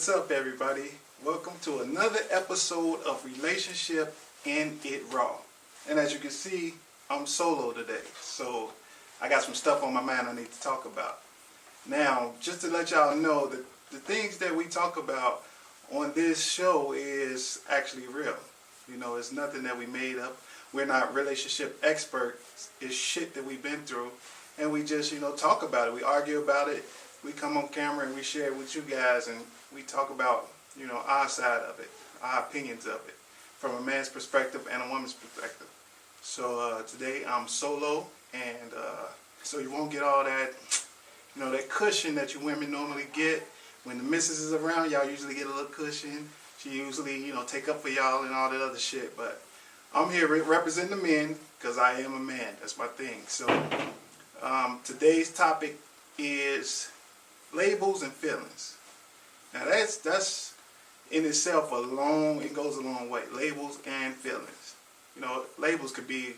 What's up, everybody? Welcome to another episode of Relationship in It Raw. And as you can see, I'm solo today. So I got some stuff on my mind I need to talk about. Now, just to let y'all know that the things that we talk about on this show is actually real. You know, it's nothing that we made up. We're not relationship experts. It's shit that we've been through. And we just, talk about it. We argue about it. We come on camera and we share it with you guys, and we talk about, our side of it, our opinions of it, from a man's perspective and a woman's perspective. So today I'm solo, and so you won't get all that, that cushion that you women normally get. When the missus is around, y'all usually get a little cushion. She usually, take up for y'all and all that other shit. But I'm here representing the men because I am a man. That's my thing. So today's topic is labels and feelings. Now that's in itself it goes a long way. Labels and feelings. Labels could be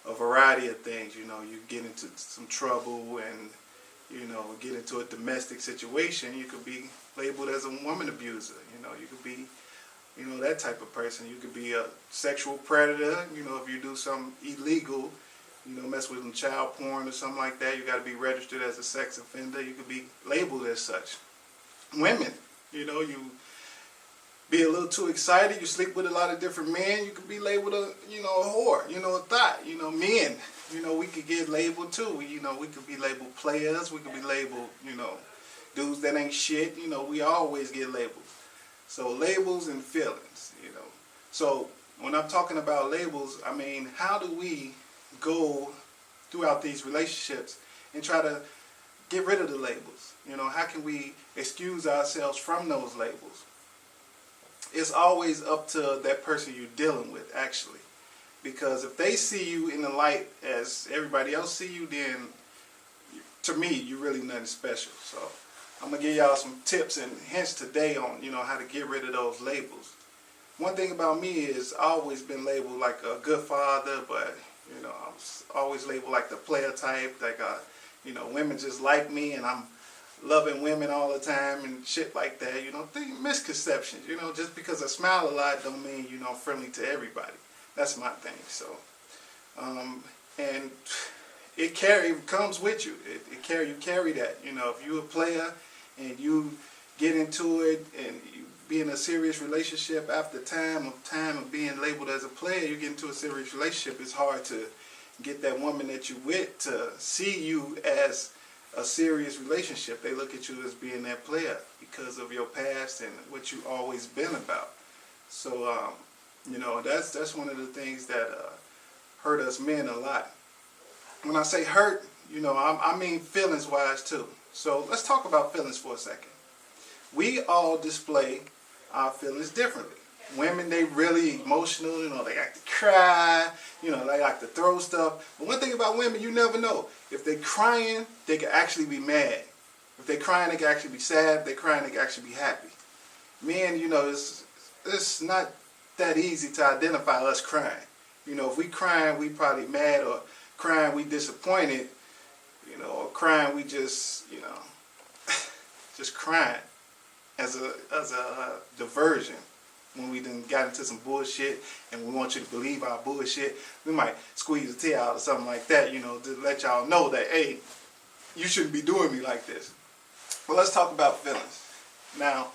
a variety of things. You get into some trouble and, get into a domestic situation. You could be labeled as a woman abuser. You could be, that type of person. You could be a sexual predator. If you do something illegal, mess with some child porn or something like that, you got to be registered as a sex offender. You could be labeled as such. Women, you be a little too excited, you sleep with a lot of different men, you could be labeled a whore, a thought. Men, we could get labeled too. We could be labeled players, we could be labeled, dudes that ain't shit, we always get labeled. So labels and feelings, So when I'm talking about labels, I mean, how do we go throughout these relationships and try to get rid of the labels? How can we excuse ourselves from those labels? It's always up to that person you're dealing with, actually. Because if they see you in the light as everybody else see you, then to me, you're really nothing special. So I'm going to give y'all some tips and hints today on, how to get rid of those labels. One thing about me is I've always been labeled like a good father, but I was always labeled like the player type, like women just like me and I'm loving women all the time and shit like that. Misconceptions. Just because I smile a lot don't mean I'm friendly to everybody. That's my thing. So, and it comes with you. You carry that. If you're a player and you get into it and you be in a serious relationship after time of being labeled as a player, you get into a serious relationship, it's hard to get that woman that you with to see you as a serious relationship. They look at you as being that player because of your past and what you always been about. So, that's one of the things that hurt us men a lot. When I say hurt, I mean feelings wise too. So let's talk about feelings for a second. We all display our feelings differently. Women, they really emotional, they like to cry, they like to throw stuff. But one thing about women, you never know. If they're crying, they can actually be mad. If they're crying, they can actually be sad. If they're crying, they can actually be happy. Men, it's not that easy to identify us crying. If we crying, we probably mad, or crying, we disappointed, or crying, we just, just crying as a diversion. When we done got into some bullshit and we want you to believe our bullshit, we might squeeze a tear out or something like that, to let y'all know that, hey, you shouldn't be doing me like this. But let's talk about feelings. Now,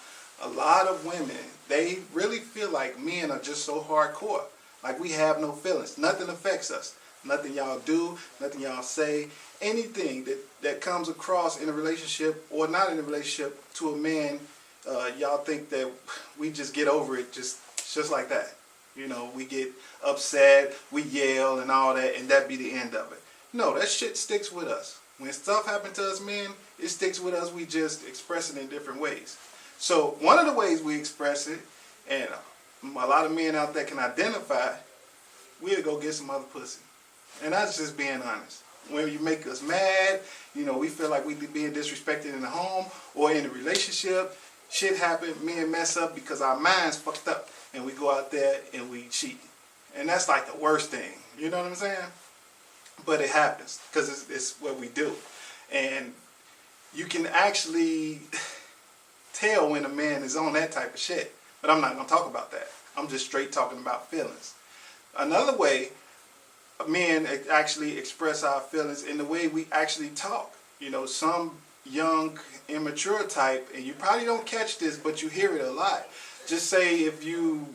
a lot of women, they really feel like men are just so hardcore. Like we have no feelings. Nothing affects us. Nothing y'all do, nothing y'all say, anything that comes across in a relationship or not in a relationship to a man, y'all think that we just get over it just like that. We get upset, we yell and all that, and that be the end of it. No, that shit sticks with us. When stuff happens to us men, it sticks with us. We just express it in different ways. So one of the ways we express it, and a lot of men out there can identify, we'll go get some other pussy. And that's just being honest. When you make us mad, we feel like we being disrespected in the home or in a relationship. Shit happen, men mess up because our mind's fucked up, and we go out there and we cheat. And that's like the worst thing, you know what I'm saying? But it happens because it's what we do. And you can actually tell when a man is on that type of shit. But I'm not going to talk about that. I'm just straight talking about feelings. Another way men actually express our feelings in the way we actually talk. You know, some young, immature type, and you probably don't catch this, but you hear it a lot. Just say if you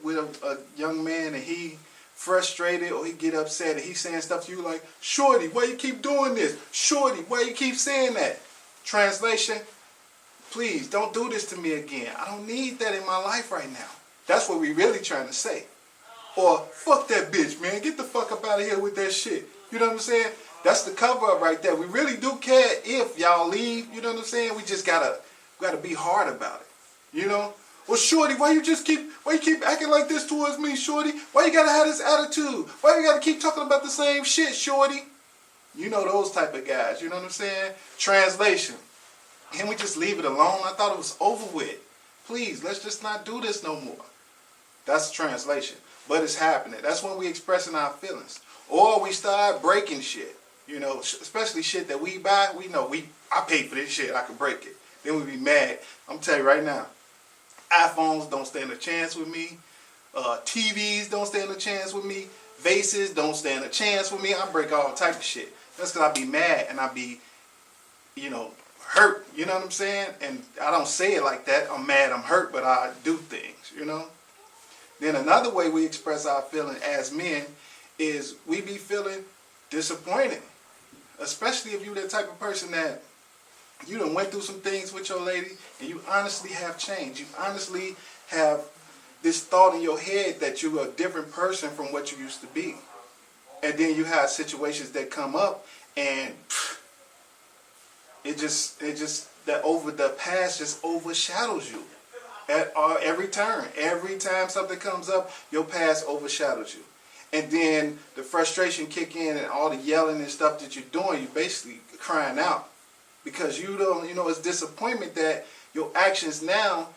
with a young man and he frustrated or he get upset and he's saying stuff to you like, "Shorty, why you keep doing this? Shorty, why you keep saying that?" Translation, please don't do this to me again. I don't need that in my life right now. That's what we really trying to say. Or, fuck that bitch, man. Get the fuck up out of here with that shit. You know what I'm saying? That's the cover up right there. We really do care if y'all leave. You know what I'm saying? We just gotta be hard about it. You know? Well, Shorty, why you keep acting like this towards me, Shorty? Why you gotta have this attitude? Why you gotta keep talking about the same shit, Shorty? You know those type of guys. You know what I'm saying? Translation. Can we just leave it alone? I thought it was over with. Please, let's just not do this no more. That's translation. But it's happening. That's when we expressing our feelings. Or we start breaking shit. You know, especially shit that we buy. We know I paid for this shit. I can break it. Then we be mad. I'm telling you right now. iPhones don't stand a chance with me. TVs don't stand a chance with me. Vases don't stand a chance with me. I break all type of shit. That's because I be mad and I be, you know, hurt. You know what I'm saying? And I don't say it like that. I'm mad, I'm hurt, but I do things, you know? Then another way we express our feeling as men is we be feeling disappointed. Especially if you the type of person that you done went through some things with your lady and you honestly have changed. You honestly have this thought in your head that you're a different person from what you used to be. And then you have situations that come up and it just that over the past just overshadows you. At every turn. Every time something comes up, your past overshadows you. And then the frustration kick in and all the yelling and stuff that you're doing, you basically crying out. Because it's disappointment that your actions now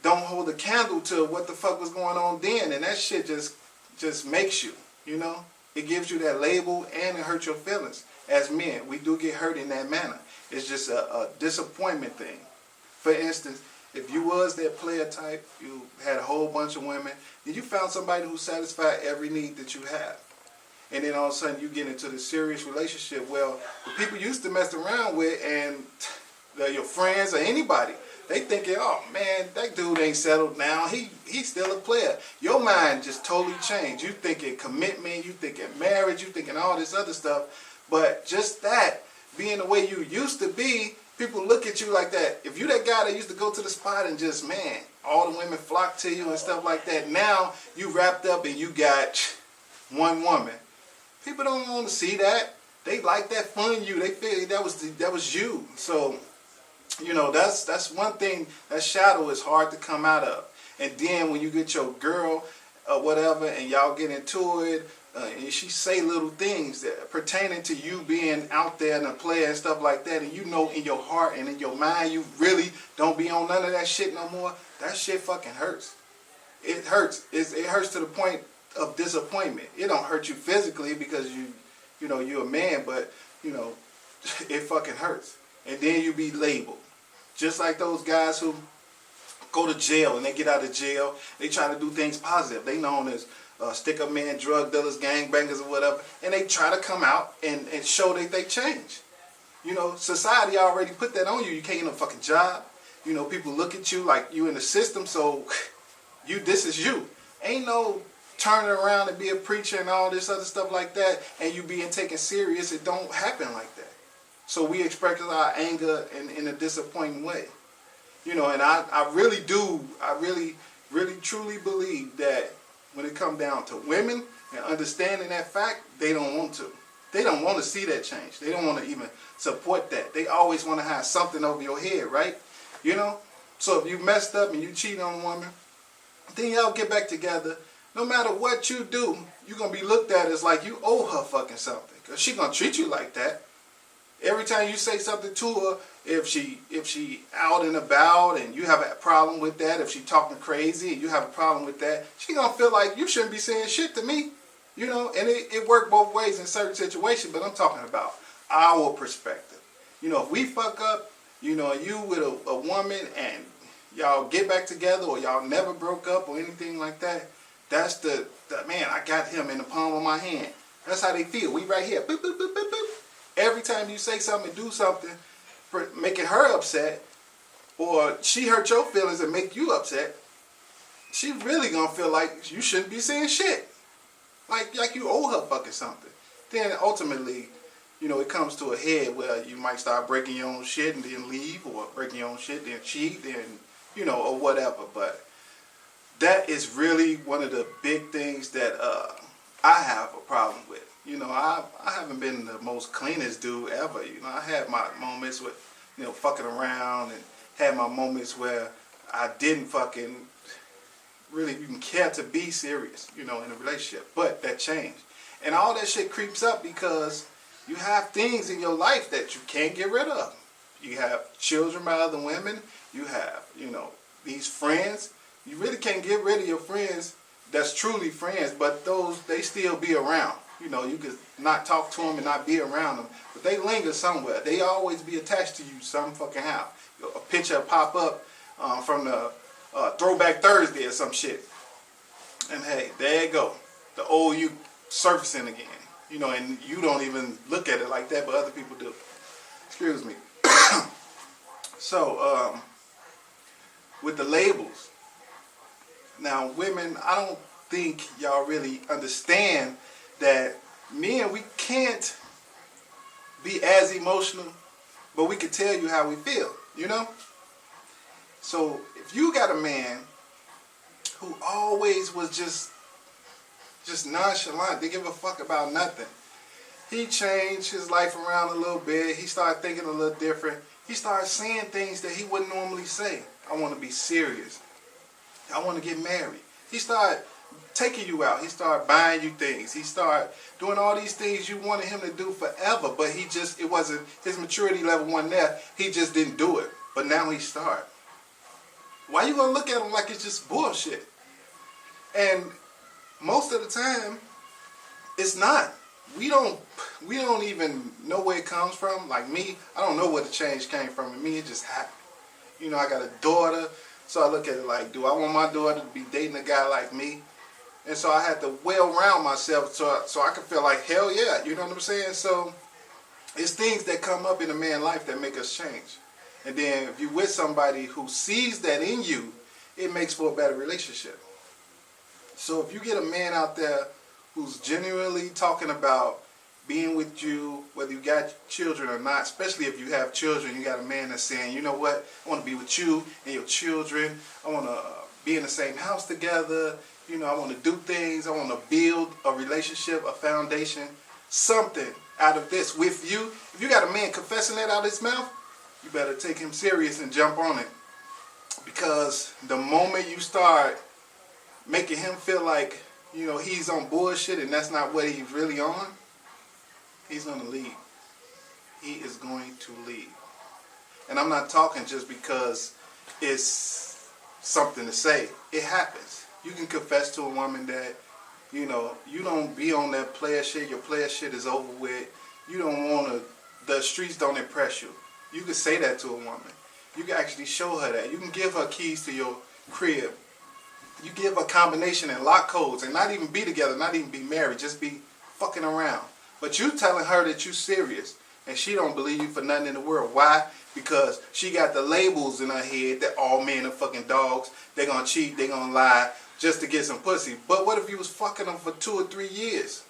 don't hold a candle to what the fuck was going on then. And that shit just makes you, you know. It gives you that label and it hurts your feelings. As men, we do get hurt in that manner. It's just a disappointment thing. For instance, if you was that player type, you had a whole bunch of women, then you found somebody who satisfied every need that you have. And then all of a sudden you get into the serious relationship. Well, the people you used to mess around with and your friends or anybody, they thinking, oh man, that dude ain't settled now. He's still a player. Your mind just totally changed. You thinking commitment, you thinking marriage, you thinking all this other stuff. But just that, being the way you used to be, people look at you like that. If you that guy that used to go to the spot and just, man, all the women flock to you and stuff like that. Now you wrapped up and you got one woman. People don't want to see that. They like that fun you. They feel that was you. So, you know, that's one thing. That shadow is hard to come out of. And then when you get your girl or whatever and y'all get into it, and she say little things that pertaining to you being out there and a player and stuff like that, and you know in your heart and in your mind you really don't be on none of that shit no more, that shit fucking hurts. It hurts. It hurts to the point of disappointment. It don't hurt you physically because you're a man, but you know, it fucking hurts. And then you be labeled. Just like those guys who go to jail and they get out of jail, they try to do things positive. They known as stick-up men, drug dealers, gangbangers, or whatever, and they try to come out and show that they change. You know, society already put that on you. You can't get no fucking job. You know, people look at you like you in the system, so this is you. Ain't no turning around and be a preacher and all this other stuff like that, and you being taken serious. It don't happen like that. So we express our anger in a disappointing way. You know, and I really truly believe that when it comes down to women and understanding that fact, they don't want to. They don't want to see that change. They don't want to even support that. They always want to have something over your head, right? You know? So if you messed up and you cheat on a woman, then y'all get back together. No matter what you do, you're going to be looked at as like you owe her fucking something. Because she's going to treat you like that. Every time you say something to her, if she out and about and you have a problem with that, if she talking crazy and you have a problem with that, she gonna feel like you shouldn't be saying shit to me, you know. And it worked both ways in certain situations, but I'm talking about our perspective. You know, if we fuck up You know, you with a woman and y'all get back together or y'all never broke up or anything like that, that's the man, I got him in the palm of my hand. That's how they feel. We right here. Boop, boop, boop, boop, boop. Every time you say something, do something, making her upset, or she hurt your feelings and make you upset, she really gonna feel like you shouldn't be saying shit. Like you owe her fucking something. Then ultimately, you know, it comes to a head where you might start breaking your own shit and then leave, or breaking your own shit, then cheat, then, you know, or whatever. But that is really one of the big things that I have a problem with. You know, I haven't been the most cleanest dude ever. You know, I had my moments with, you know, fucking around, and had my moments where I didn't fucking really even care to be serious, you know, in a relationship. But that changed. And all that shit creeps up because you have things in your life that you can't get rid of. You have children by other women. You have, you know, these friends. You really can't get rid of your friends that's truly friends, but those, they still be around. You know, you could not talk to them and not be around them, but they linger somewhere. They always be attached to you some fucking how. A picture pop up from the Throwback Thursday or some shit. And hey, there you go. The old you surfacing again. You know, and you don't even look at it like that, but other people do. Excuse me. So, with the labels. Now, women, I don't think y'all really understand that men, we can't be as emotional, but we can tell you how we feel, you know? So, if you got a man who always was just nonchalant, didn't give a fuck about nothing. He changed his life around a little bit. He started thinking a little different. He started saying things that he wouldn't normally say. I want to be serious. I want to get married. He started taking you out. He started buying you things. He started doing all these things you wanted him to do forever, but it wasn't, his maturity level wasn't there. He just didn't do it. But now he started. Why you gonna look at him like it's just bullshit? And most of the time, it's not. We don't even know where it comes from. Like me, I don't know where the change came from. In me, it just happened. You know, I got a daughter, so I look at it like, do I want my daughter to be dating a guy like me? And so I had to well round myself so I could feel like, hell yeah, you know what I'm saying? So it's things that come up in a man's life that make us change. And then if you're with somebody who sees that in you, it makes for a better relationship. So if you get a man out there who's genuinely talking about being with you, whether you got children or not, especially if you have children, you got a man that's saying, you know what, I want to be with you and your children. I want to be in the same house together. You know, I want to do things. I want to build a relationship, a foundation, something out of this with you. If you got a man confessing that out of his mouth, you better take him serious and jump on it. Because the moment you start making him feel like, you know, he's on bullshit and that's not what he's really on, he's going to leave. He is going to leave. And I'm not talking just because it's something to say. It happens. You can confess to a woman that, you know, you don't be on that player shit. Your player shit is over with. You don't want to, the streets don't impress you. You can say that to a woman. You can actually show her that. You can give her keys to your crib. You give her a combination and lock codes and not even be together, not even be married, just be fucking around. But you telling her that you serious and she don't believe you for nothing in the world. Why? Because she got the labels in her head that all men are fucking dogs. They're going to cheat, they're going to lie just to get some pussy. But what if you was fucking them for 2 or 3 years?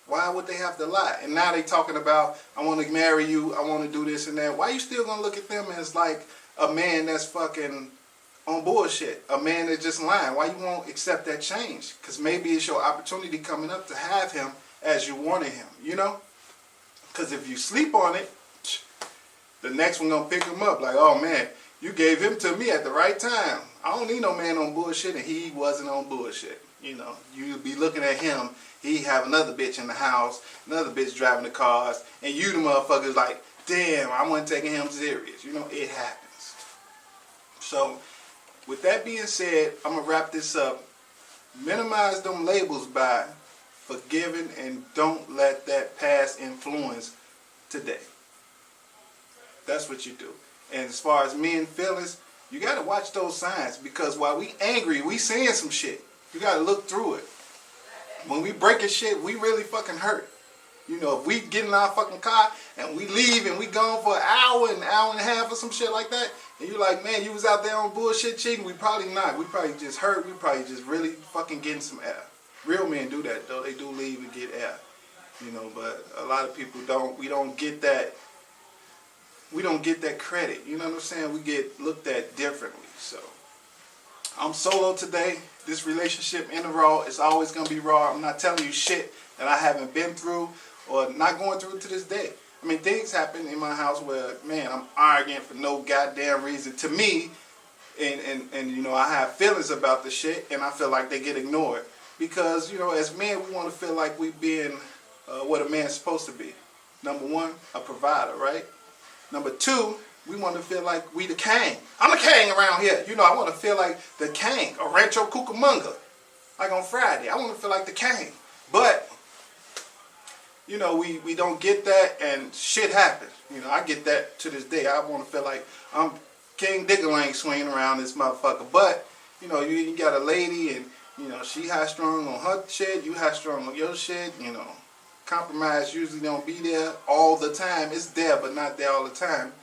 Why would they have to lie? And now they talking about, I want to marry you, I want to do this and that. Why you still going to look at them as like a man that's fucking on bullshit? A man that's just lying? Why you won't accept that change? Because maybe it's your opportunity coming up to have him as you wanted him, you know? Because if you sleep on it, the next one going to pick him up like, oh man, you gave him to me at the right time. I don't need no man on bullshit, and he wasn't on bullshit. You know, you be looking at him, he have another bitch in the house, another bitch driving the cars, and you the motherfuckers like, damn, I wasn't taking him serious. You know, it happens. So, with that being said, I'm going to wrap this up. Minimize them labels by forgiving, and don't let that past influence today. That's what what you do. And as far as men feelings, you got to watch those signs, because while we angry, we saying some shit. You got to look through it. When we breaking shit, we really fucking hurt. You know, if we get in our fucking car and we leave and we gone for an hour and a half or some shit like that, and you're like, man, you was out there on bullshit cheating, we probably not. We probably just hurt. We probably just really fucking getting some air. Real men do that, though. They do leave and get air. You know, but a lot of people don't. We don't get that. We don't get that credit. You know what I'm saying? We get looked at differently. So I'm solo today. This relationship in the raw is always gonna be raw. I'm not telling you shit that I haven't been through or not going through to this day. I mean, things happen in my house where, man, I'm arguing for no goddamn reason to me, and you know, I have feelings about the shit, and I feel like they get ignored because, you know, as men, we want to feel like we being what a man's supposed to be. Number one, a provider, right? Number two, we want to feel like we the king. I'm the king around here. You know, I want to feel like the king, a Rancho Cucamonga, like on Friday. I want to feel like the king. But, you know, we don't get that, and shit happens. You know, I get that to this day. I want to feel like I'm King Diggalang swinging around this motherfucker. But, you know, you got a lady, and, you know, she high strung on her shit, you high strung on your shit, you know. Compromise usually don't be there all the time. It's there, but not there all the time.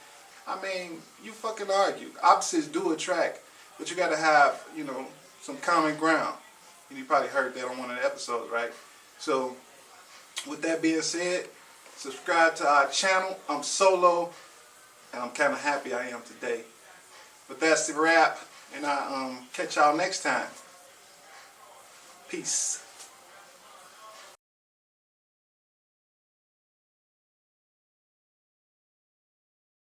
I mean, you fucking argue. Opposites do attract, but you gotta have, you know, some common ground. And you probably heard that on one of the episodes, right? So, with that being said, subscribe to our channel. I'm solo, and I'm kind of happy I am today. But that's the wrap, and I'll catch y'all next time. Peace.